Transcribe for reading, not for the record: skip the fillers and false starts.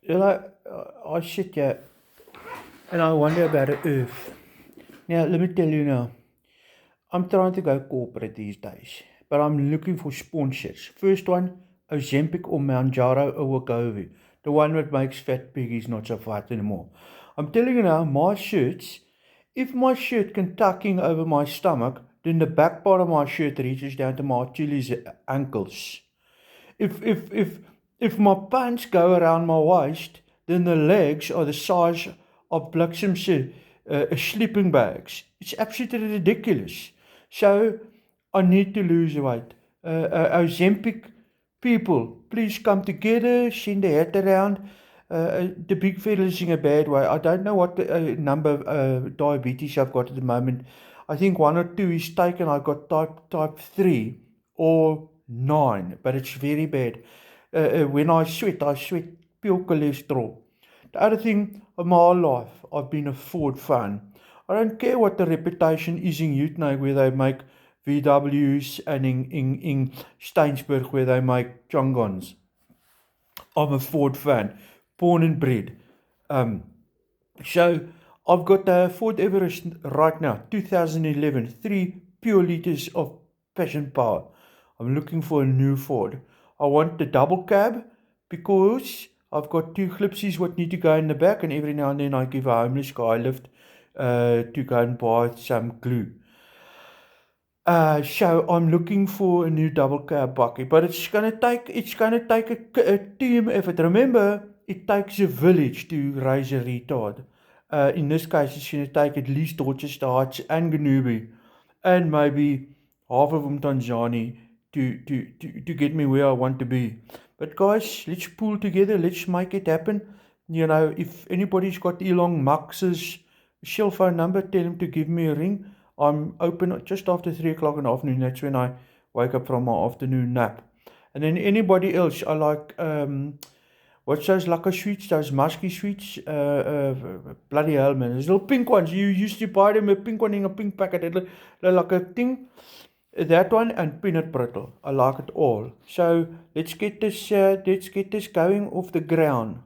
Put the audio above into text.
I sit here and I wonder about the earth. Now, let me tell you now, I'm trying to go corporate these days, but I'm looking for sponsors. First one, Ozempic or Mounjaro or Wegovy. The one that makes fat piggies not so fat anymore. I'm telling you now, my shirts, if my shirt can tuck in over my stomach, then the back part of my shirt reaches down to my Achilles ankles. If my pants go around my waist, then the legs are the size of Bliksem's sleeping bags. It's absolutely ridiculous. So I need to lose weight. Ozempic people, please come together, send the hat around. The big fella's in a bad way. I don't know what the number of diabetes I've got at the moment. I think one or two is taken. I got type 3 or 9, but it's very bad. When I sweat pure cholesterol. The other thing, of my whole life, I've been a Ford fan. I don't care what the reputation is in Utenay where they make VWs and in Steinsburg where they make Chongons. I'm a Ford fan, born and bred. Um, so I've got a Ford Everest right now, 2011, 3 pure liters of passion power. I'm looking for a new Ford. I want the double cab because I've got two clipsies what need to go in the back, and every now and then I give a homeless guy a lift to go and buy some glue. So I'm looking for a new double cab bucket, but it's gonna take a team effort. Remember, it takes a village to raise a retard. In this case, it's gonna take at least Dorchester Heights and Ganubi, and maybe half of them Tanzani to get me where I want to be. But guys, let's pull together. Let's make it happen. You know, if anybody's got Elon Musk's cell phone number, tell him to give me a ring. I'm open just after 3 o'clock in the afternoon. That's when I wake up from my afternoon nap. And then anybody else, I like, what's those Lacquer sweets, those musky sweets? Bloody hell, man. Those little pink ones. You used to buy them, a pink one in a pink packet. They're like a thing. That one and peanut brittle. I like it all. So let's get this going off the ground.